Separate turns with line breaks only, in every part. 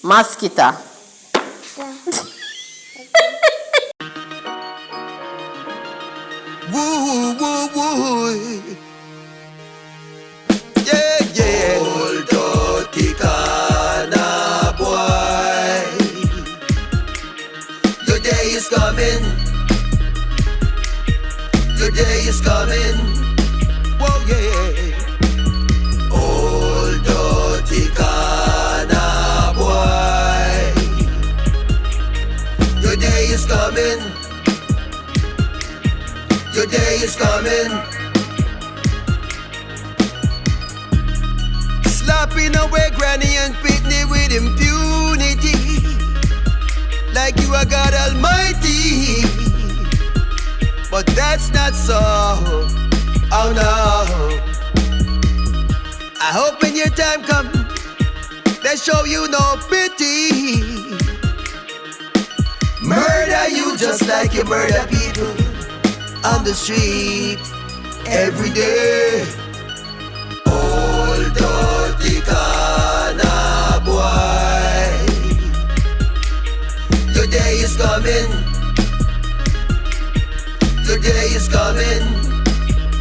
Mosquito.
Woo, woo, woo. Yeah, yeah. Old dirty Ghana boy. Your day is coming. Your day is coming. Whoa, yeah. Old dirty Ghana boy. Your day is coming. Your day is coming. Slapping away granny and Pitney with impunity, like you are God Almighty. But that's not so. Oh no. I hope when your time comes, they show you no pity. Murder you just like you murder people on the street every day. Old dirty Ghana boy. Your day is coming. Your day is coming.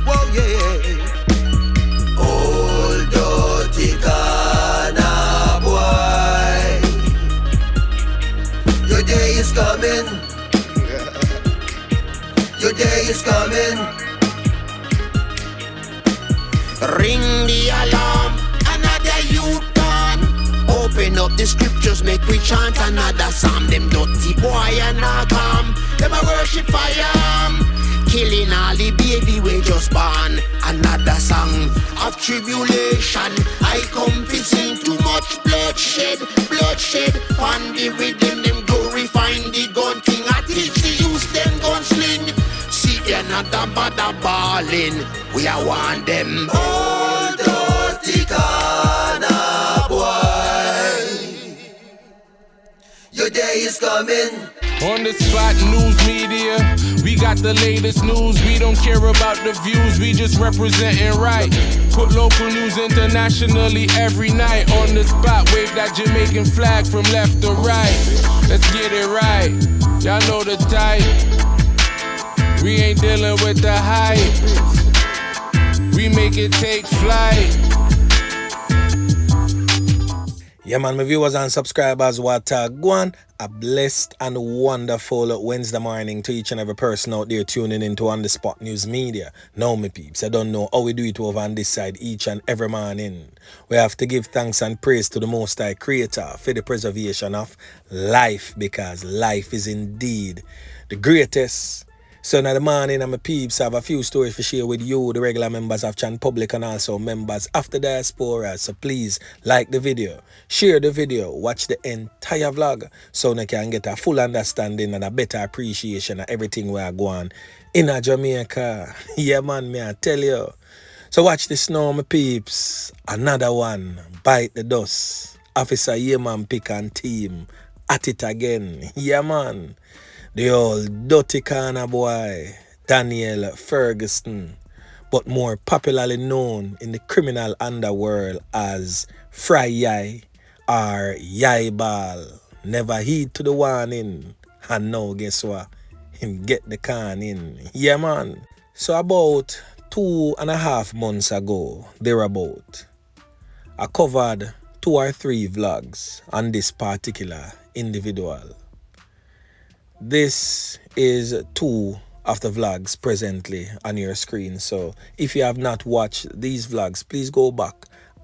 Whoa, yeah. Old dirty Ghana boy. Your day is coming. Your day is coming.
Ring the alarm, another youth gone. Open up the scriptures, make we chant another psalm. Them dirty boy and not come. Them a worship fire. Killing all the baby we just born. Another song of tribulation. I come to sing too much bloodshed. Bloodshed on the rhythm. Them glorifying the gun king. I teach the youth them gunsling. See another bother balling. We are one them.
Old dirty Ghana boy. Your day is coming.
On the spot news media, we got the latest news. We don't care about the views, we just representing right. Put local news internationally every night. On the spot, wave that Jamaican flag from left to right. Let's get it right, y'all know the type. We ain't dealing with the hype. We make it take flight.
Yeah, man, my viewers and subscribers, what go on. A blessed and wonderful Wednesday morning to each and every person out there tuning into On The Spot News Media. Now, me peeps, I don't know how we do it over on this side each and every morning. We have to give thanks and praise to the Most High Creator for the preservation of life, because life is indeed the greatest. So now the morning, and my peeps have a few stories to share with you, the regular members of Chan Public and also members of the diaspora. So please like the video, share the video, watch the entire vlog so you can get a full understanding and a better appreciation of everything we are going in a Jamaica. Yeah, man, me I tell you. So watch this now, my peeps. Another one, bite the dust. Officer Yeye pick and team at it again. Yeah, man. The old dirty Ghana boy, Daniel Ferguson, but more popularly known in the criminal underworld as Yeye or Yeye Ball, never heed to the warning, and now guess what? Him get the can in. Yeah, man. So about 2.5 months ago, thereabout, I covered 2 or 3 vlogs on this particular individual. This is 2 of the vlogs presently on your screen. So if you have not watched these vlogs, please go back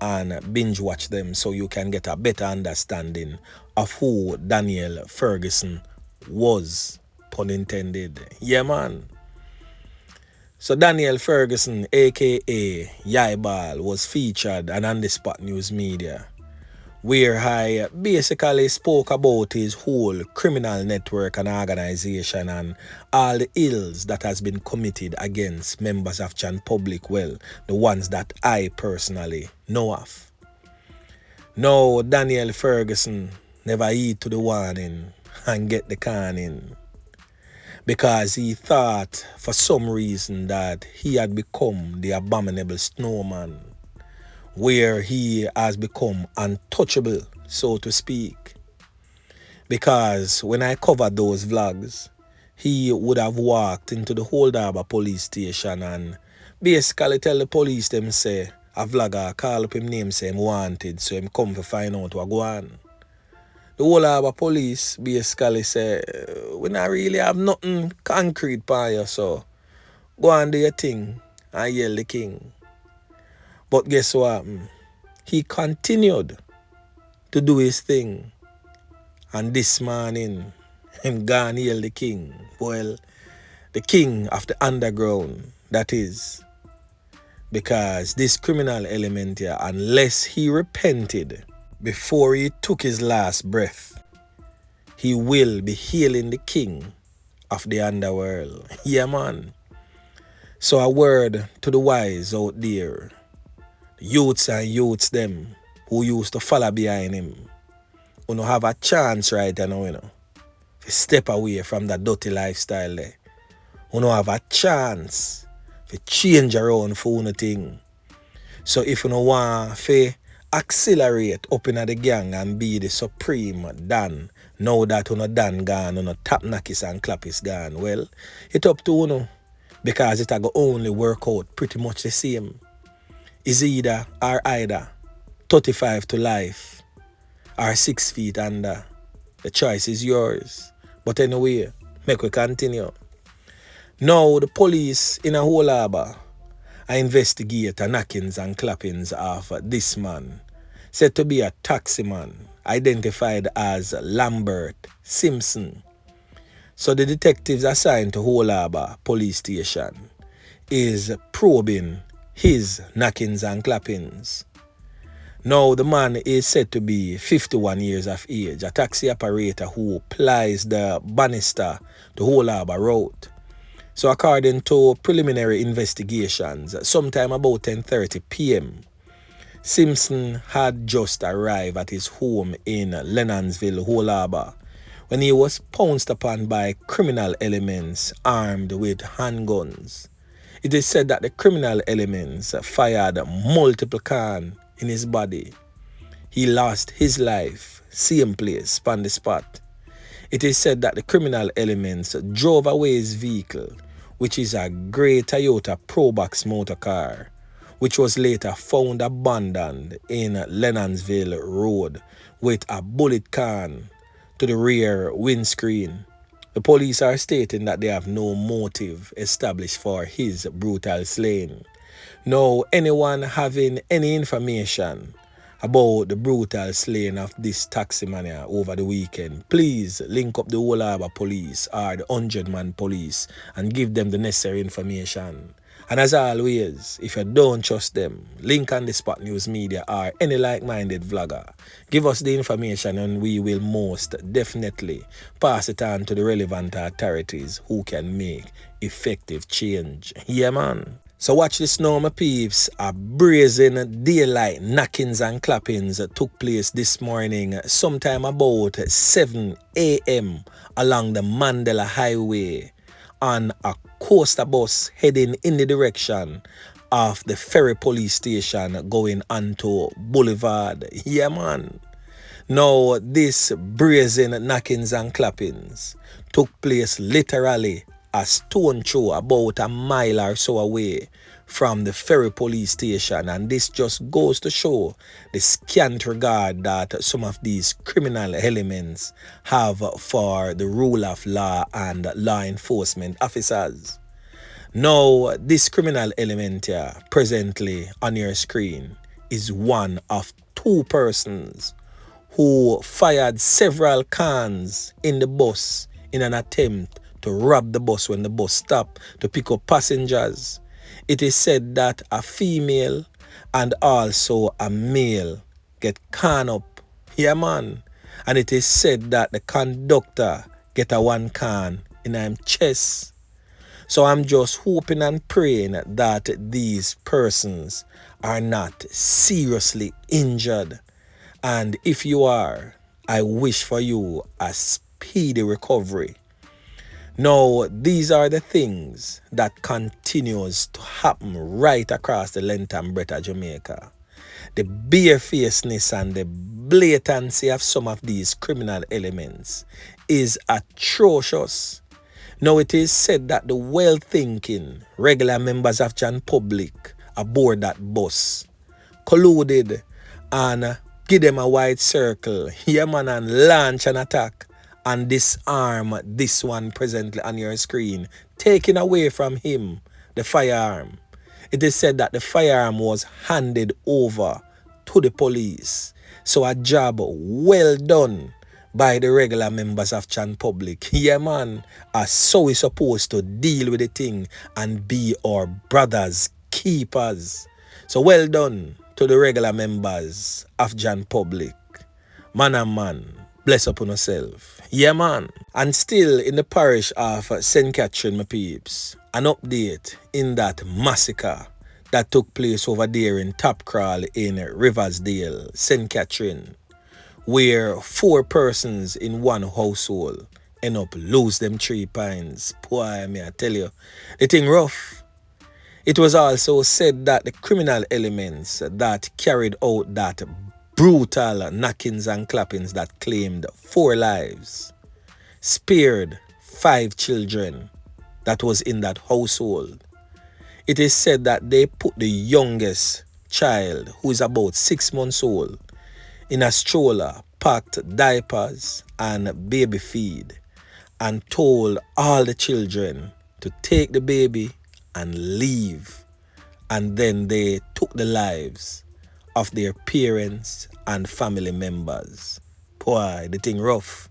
and binge watch them so you can get a better understanding of who Daniel Ferguson was, pun intended. Yeah, man. So Daniel Ferguson, aka Yeye Ball, was featured on the Spot News Media, where I basically spoke about his whole criminal network and organization and all the ills that has been committed against members of Chan Public, well, the ones that I personally know of. Now, Daniel Ferguson never heed to the warning and get the can in, because he thought for some reason that he had become the abominable snowman, where he has become untouchable, so to speak. Because when I covered those vlogs, he would have walked into the Old Harbour police station and basically tell the police them say a vlogger call up him name say him wanted, so him come to find out what go on. The Old Harbour police basically say, we not really have nothing concrete for you, so go and do your thing and yell the king. But guess what? He continued to do his thing. And this morning, him gone yell the king. Well, the king of the underground, that is. Because this criminal element here, unless he repented before he took his last breath, he will be hailing the king of the underworld. Yeah, man. So a word to the wise out there, the youths and youths them who used to follow behind him, who don't have a chance right now, to step away from that dirty lifestyle there. Who don't have a chance to change around for anything. So if you don't want to accelerate up in the gang and be the supreme Dan, now that you know Dan gone, you know top Knockist and Clappist gone, well, it's up to you, because it will only work out pretty much the same. It's either or either 35 to life or 6 feet under. The choice is yours. But anyway, make we continue. Now the police in a whole Harbour I investigate the knockings and clappings of this man, said to be a taxi man, identified as Lambert Simpson. So the detectives assigned to Whole Harbour police station is probing his knockings and clappings. Now the man is said to be 51 years of age, a taxi operator who plies the Bannister to Whole Harbour route. So according to preliminary investigations, sometime about 10:30 p.m., Simpson had just arrived at his home in Lennonsville, Whole Harbour, when he was pounced upon by criminal elements armed with handguns. It is said that the criminal elements fired multiple cans in his body. He lost his life, same place, on the spot. It is said that the criminal elements drove away his vehicle, which is a grey Toyota Probox motor car, which was later found abandoned in Lennonsville Road with a bullet can to the rear windscreen. The police are stating that they have no motive established for his brutal slaying. Now, anyone having any information about the brutal slaying of this taxi man over the weekend, please link up the Whole Harbour police or the 100-man police and give them the necessary information. And as always, if you don't trust them, link on the Spot News Media or any like-minded vlogger. Give us the information and we will most definitely pass it on to the relevant authorities who can make effective change. Yeah, man. So watch this now, my peeps. A brazen daylight knockings and clappings took place this morning sometime about 7 a.m. along the Mandela Highway on a coaster bus heading in the direction of the Ferry police station going onto Boulevard. Yeah, man. Now, this brazen knockings and clappings took place literally a stone throw about a mile or so away from the Ferry police station, and this just goes to show the scant regard that some of these criminal elements have for the rule of law and law enforcement officers. Now, this criminal element here presently on your screen is one of two persons who fired several cans in the bus in an attempt to rob the bus when the bus stopped to pick up passengers. It is said that a female and also a male get can up. Yeah, man. And it is said that the conductor get a one can in his chest. So I'm just hoping and praying that these persons are not seriously injured. And if you are, I wish for you a speedy recovery. Now, these are the things that continues to happen right across the length and breadth of Jamaica. The barefacedness and the blatancy of some of these criminal elements is atrocious. Now it is said that the well-thinking regular members of Jan Public aboard that bus colluded and give them a wide circle, yeah man, and launch an attack and disarm this one presently on your screen, taking away from him the firearm. It is said that the firearm was handed over to the police. So a job well done by the regular members of Chan Public. Yeah man, are so we supposed to deal with the thing and be our brothers keepers. So well done to the regular members of Jan Public. Man and man, bless upon yourself. Yeah man. And still in the parish of St. Catherine, my peeps, an update in that massacre that took place over there in Top Crawl in Riversdale, St. Catherine, where 4 persons in one household end up lose them 3 pints. Boy, may I tell you, the thing rough. It was also said that the criminal elements that carried out that brutal knockings and clappings that claimed 4 lives spared 5 children that was in that household. It is said that they put the youngest child, who is about 6 months old, in a stroller, packed diapers and baby feed, and told all the children to take the baby and leave. And then they took the lives of their parents and family members. Boy, the thing rough.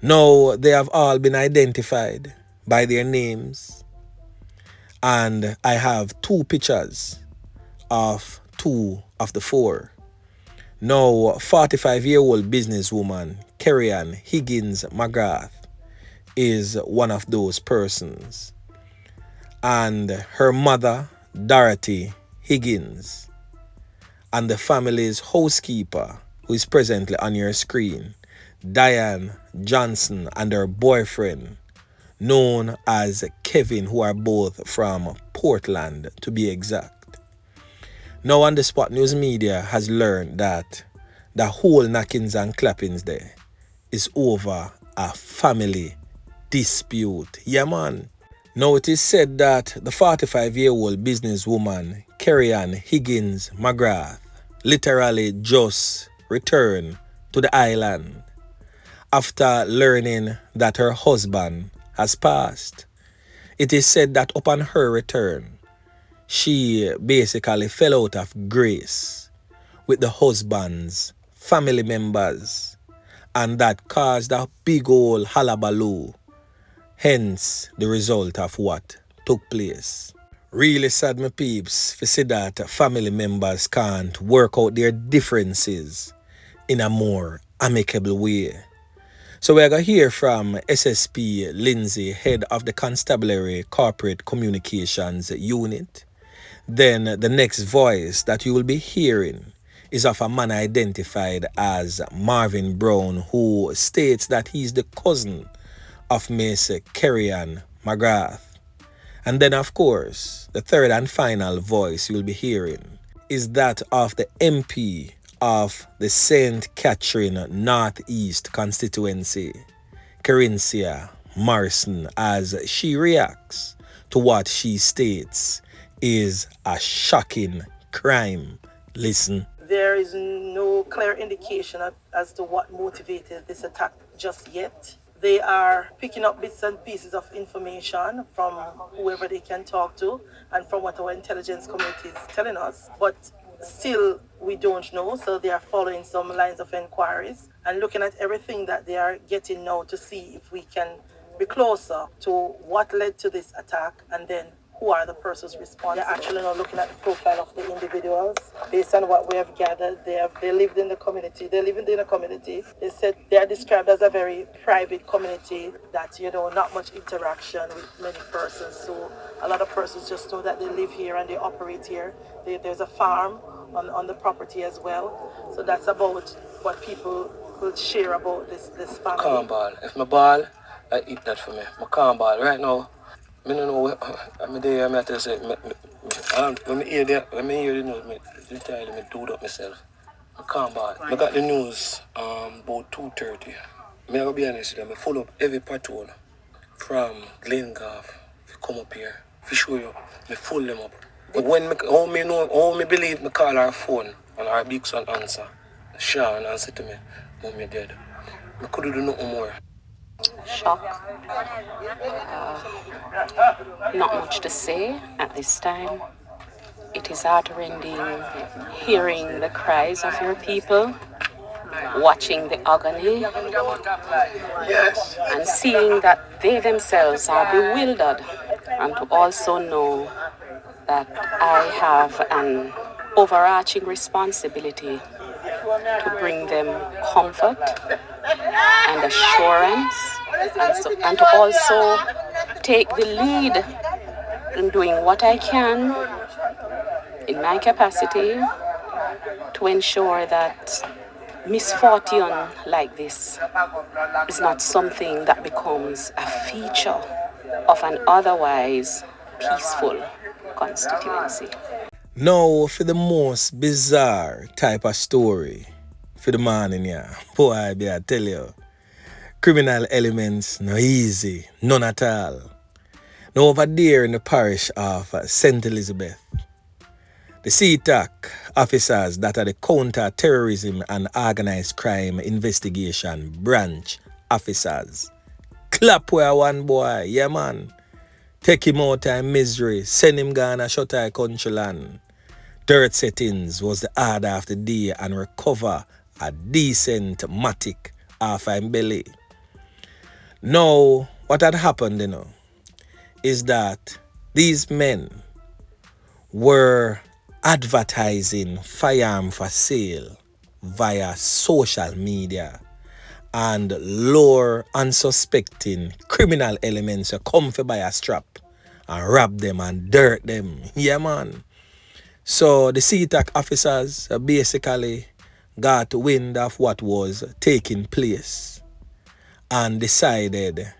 Now they have all been identified by their names, and I have 2 pictures of 2 of the 4. Now, 45-year-old businesswoman Kerry-Ann Higgins McGrath is one of those persons. And her mother, Dorothy Higgins, and the family's housekeeper, who is presently on your screen, Diane Johnson, and her boyfriend, known as Kevin, who are both from Portland, to be exact. Now on the Spot News Media has learned that the whole knockings and clappings there is over a family dispute. Yeah man. Now it is said that the 45-year-old businesswoman Kerry-Ann Higgins McGrath literally just returned to the island after learning that her husband has passed. It is said that upon her return, she basically fell out of grace with the husband's family members, and that caused a big old hullabaloo, hence the result of what took place. Really sad, my peeps, to see that family members can't work out their differences in a more amicable way. So we're going to hear from SSP Lindsay, head of the Constabulary Corporate Communications Unit. Then the next voice that you will be hearing is of a man identified as Marvin Brown, who states that he's the cousin of Miss Kerry-Ann McGrath. And then, of course, the third and final voice you'll be hearing is that of the MP of the St. Catherine Northeast constituency, Carencia Morrison, as she reacts to what she states is a shocking crime. Listen.
There is no clear indication as to what motivated this attack just yet. They are picking up bits and pieces of information from whoever they can talk to and from what our intelligence community is telling us. But still, we don't know, so they are following some lines of inquiries and looking at everything that they are getting now to see if we can be closer to what led to this attack and then who are the persons responsible. They're actually now looking at the profile of the individuals. Based on what we have gathered, they lived in the community. They live in the community. They said they are described as a very private community that, not much interaction with many persons. So a lot of persons just know that they live here and they operate here. There's a farm on the property as well. So that's about what people will share about this family.
Calm ball. If my ball, I eat that for me. My calm ball right now. I don't know. I'm there. I'm at to say. When I hear the news, this time I do that myself. I can't buy it. I got the news about 2:30. I'm going to be honest with you, I follow up every patrol from Glengarve to come up here. To show you, I full them up. But how me believe me call her phone and her big son answer. Sean answer to me, Mom, you're dead. I couldn't do nothing more.
Shock. Not much to say at this time. It is heart-rending hearing the cries of your people, watching the agony, and seeing that they themselves are bewildered, and to also know that I have an overarching responsibility to bring them comfort and assurance, and to also take the lead in doing what I can in my capacity to ensure that misfortune like this is not something that becomes a feature of an otherwise peaceful constituency.
Now, for the most bizarre type of story for the man in here, boy, I tell you, criminal elements no easy, none at all. Now over there in the parish of St. Elizabeth, the C-Toc officers that are the counter-terrorism and organized crime investigation branch officers, ClapWeh one boy, yeah man, take him out of misery, send him Ghana, shut our country land. Dirt settings was the order of the day and recover a decent matic off him belly. Now, what had happened, is that these men were advertising firearm for sale via social media, and lure unsuspecting criminal elements come for buy a strap and rob them and dirt them. Yeah, man. So the C-Toc officers basically got wind of what was taking place and decided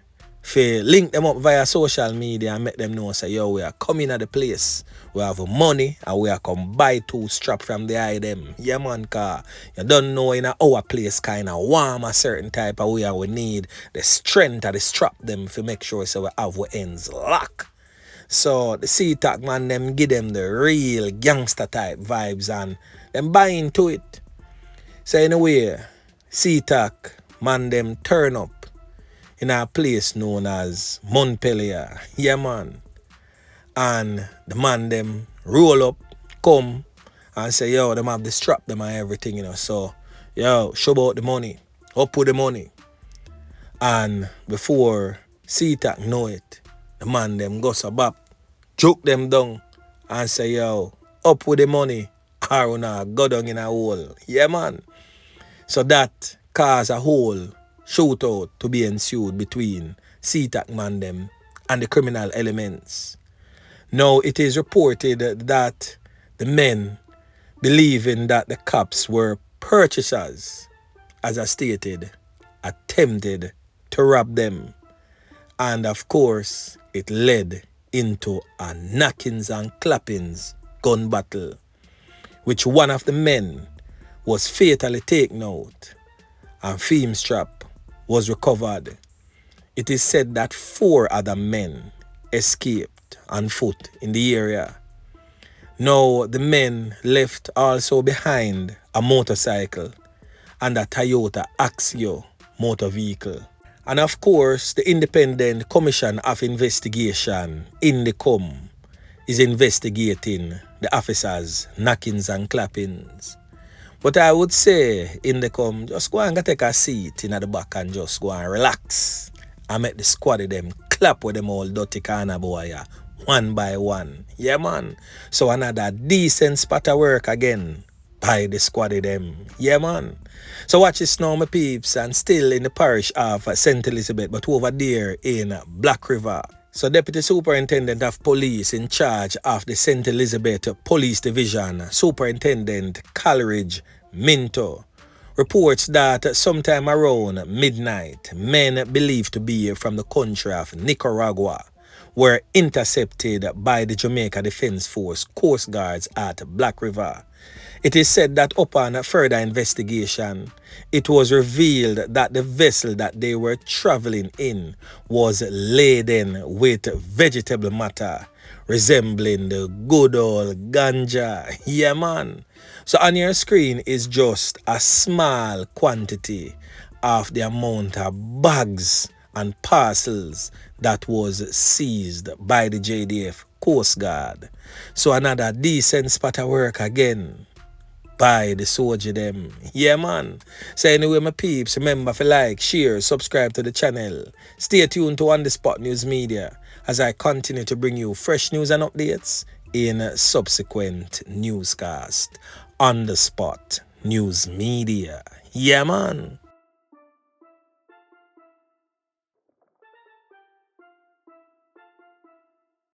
to link them up via social media and make them know, say, yo, we are coming at the place. We have money and we are come buy 2 straps from the item. Yeah, man, car. You don't know in our place kind of warm a certain type of way, and we need the strength of the strap them to make sure so we have our ends lock. So the C-Toc man, them give them the real gangster type vibes and them buy into it. So in a way, C-Toc man, them turn up in a place known as Montpellier. Yeah, man. And the man them roll up, come and say, yo, them have the strap them and everything, So, yo, show about the money. Up with the money. And before C-Toc know it, the man them goes about, choke them down and say, yo, up with the money, or go down in a hole. Yeah, man. So that caused a whole shootout to be ensued between C-Toc man them and the criminal elements. Now it is reported that the men, believing that the cops were purchasers, as I stated, attempted to rob them. And of course, it led into a knockings and clappings gun battle, which one of the men was fatally taken out and film strap was recovered. It is said that 4 other men escaped on foot in the area. Now the men left also behind a motorcycle and a Toyota Axio motor vehicle. And of course, the Independent Commission of Investigation, INDECOM, is investigating the officers' knockings and clappings. But I would say, INDECOM, just go and take a seat in the back and just go and relax. And make the squad of them clap with them all dirty corner boy, one by one. Yeah, man. So another decent spot of work again by the squad of them. Yeah, man. So watch this now, my peeps, and still in the parish of St. Elizabeth, but over there in Black River. So Deputy Superintendent of Police in charge of the St. Elizabeth Police Division, Superintendent Coleridge Minto, reports that sometime around midnight, men believed to be from the country of Nicaragua were intercepted by the Jamaica Defence Force Coast Guards at Black River. It is said that upon further investigation, it was revealed that the vessel that they were traveling in was laden with vegetable matter, resembling the good old ganja. Yeah, man. So on your screen is just a small quantity of the amount of bags and parcels that was seized by the JDF Coast Guard. So another decent spot of work again by the soldier them. Yeah, man. So anyway, my peeps, remember to like, share, subscribe to the channel. Stay tuned to On The Spot News Media as I continue to bring you fresh news and updates in subsequent newscast. On The Spot News Media. Yeah, man.